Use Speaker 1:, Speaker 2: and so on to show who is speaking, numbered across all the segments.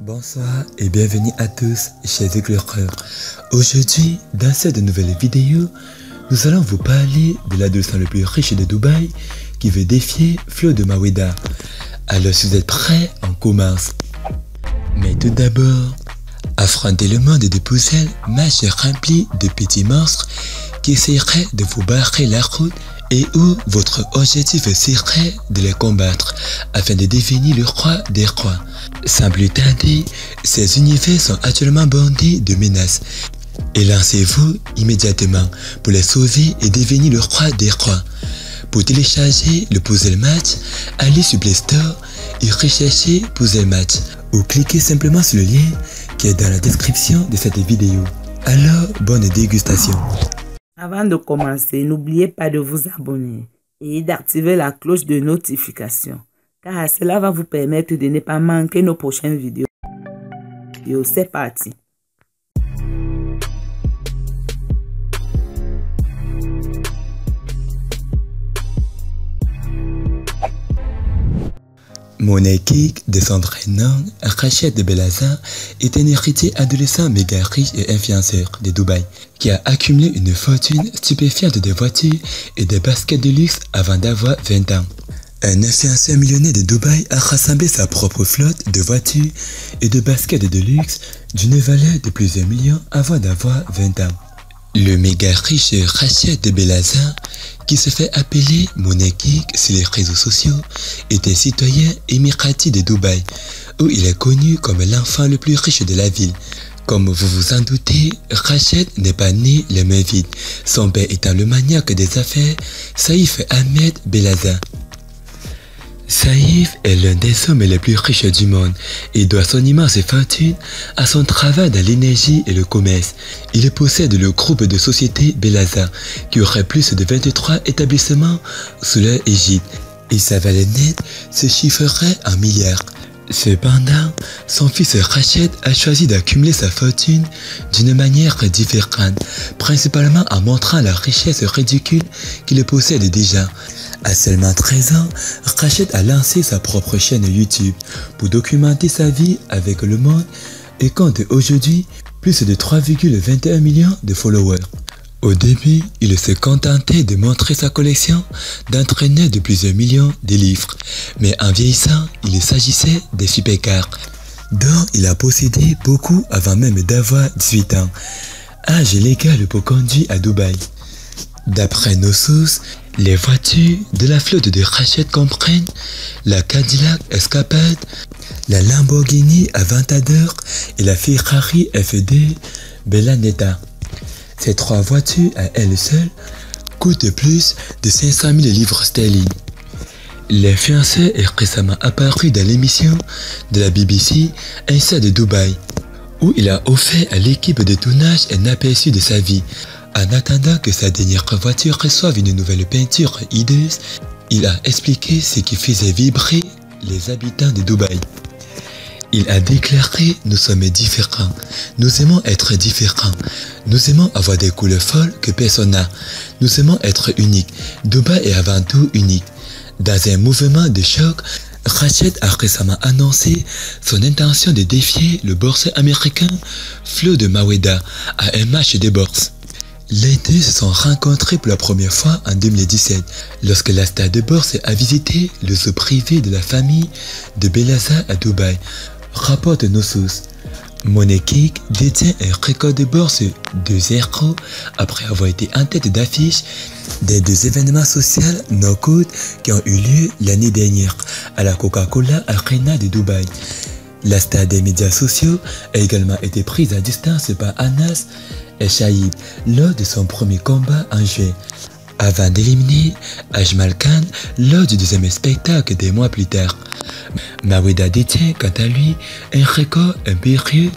Speaker 1: Bonsoir et bienvenue à tous, chers éclaireurs. Aujourd'hui, dans cette nouvelle vidéo, nous allons vous parler de l'adolescent le plus riche de Dubaï qui veut défier Floyd Mayweather. Alors si vous êtes prêts, on commence. Mais tout d'abord, affrontez le monde de puzzles match rempli de petits monstres qui essaieraient de vous barrer la route et où votre objectif serait de les combattre afin de devenir le roi des rois. Sans plus tarder, ces univers sont actuellement bondés de menaces et lancez-vous immédiatement pour les sauver et devenir le roi des rois. Pour télécharger le puzzle match, allez sur Play Store et recherchez puzzle match ou cliquez simplement sur le lien qui est dans la description de cette vidéo. Alors, bonne dégustation.
Speaker 2: Avant de commencer, n'oubliez pas de vous abonner et d'activer la cloche de notification, car cela va vous permettre de ne pas manquer nos prochaines vidéos. C'est parti!
Speaker 1: Money King, de son vrai nom, Rached Belaza, est un héritier adolescent méga riche et influenceur de Dubaï, qui a accumulé une fortune stupéfiante de voitures et de baskets de luxe avant d'avoir 20 ans. Un influenceur millionnaire de Dubaï a rassemblé sa propre flotte de voitures et de baskets de luxe d'une valeur de plusieurs millions avant d'avoir 20 ans. Le méga riche Rached Belaza, qui se fait appeler Money King sur les réseaux sociaux, est un citoyen émirati de Dubaï, où il est connu comme l'enfant le plus riche de la ville. Comme vous vous en doutez, Rached n'est pas né les mains vides, son père étant le maniaque des affaires, Saïf Ahmed Belaza. Saïf est l'un des hommes les plus riches du monde et doit son immense fortune à son travail dans l'énergie et le commerce. Il possède le groupe de sociétés Belaza qui aurait plus de 23 établissements sous leur égide et sa valeur nette se chiffrerait en milliards. Cependant, son fils Rached a choisi d'accumuler sa fortune d'une manière différente, principalement en montrant la richesse ridicule qu'il possède déjà. À seulement 13 ans, Rached a lancé sa propre chaîne YouTube pour documenter sa vie avec le monde et compte aujourd'hui plus de 3,21 millions de followers. Au début, il se contentait de montrer sa collection d'entraîneurs de plusieurs millions de livres, mais en vieillissant, il s'agissait des supercars, dont il a possédé beaucoup avant même d'avoir 18 ans, âge légal pour conduire à Dubaï. D'après nos sources, les voitures de la flotte de Rached comprennent la Cadillac Escapade, la Lamborghini Aventador et la Ferrari F2 Bellanetta. Ces trois voitures à elles seules coûtent plus de 500 000 livres sterling. L'influenceur est récemment apparu dans l'émission de la BBC Inside Dubaï, où il a offert à l'équipe de tournage un aperçu de sa vie. En attendant que sa dernière voiture reçoive une nouvelle peinture hideuse, il a expliqué ce qui faisait vibrer les habitants de Dubaï. Il a déclaré « Nous sommes différents, nous aimons être différents, nous aimons avoir des couleurs folles que personne n'a, nous aimons être uniques, Dubaï est avant tout unique ». Dans un mouvement de choc, Rached a récemment annoncé son intention de défier le boxeur américain Floyd Mayweather à un match de boxe. Les deux se sont rencontrés pour la première fois en 2017, lorsque la star de boxe a visité le zoo privé de la famille de Belaza à Dubaï, rapporte nos sources. Money King détient un record de bourse de 0 après avoir été en tête d'affiche des deux événements sociaux no-code qui ont eu lieu l'année dernière à la Coca-Cola Arena de Dubaï. La star des médias sociaux a également été prise à distance par Anas El-Shaib lors de son premier combat en juin, avant d'éliminer Ajmal Khan lors du deuxième spectacle des mois plus tard. Mayweather détient quant à lui un record impérieux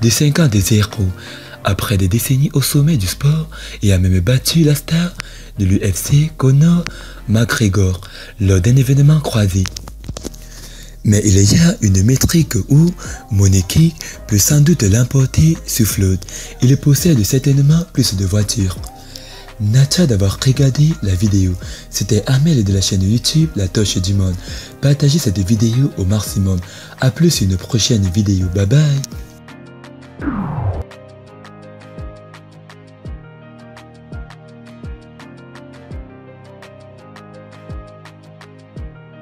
Speaker 1: de 50-0 après des décennies au sommet du sport et a même battu la star de l'UFC Conor McGregor lors d'un événement croisé. Mais il y a une métrique où Money King peut sans doute l'emporter sur Floyd. Il possède certainement plus de voitures. Merci d'avoir regardé la vidéo. C'était Amel de la chaîne YouTube La Torche du Monde. Partagez cette vidéo au maximum. A plus une prochaine vidéo. Bye bye.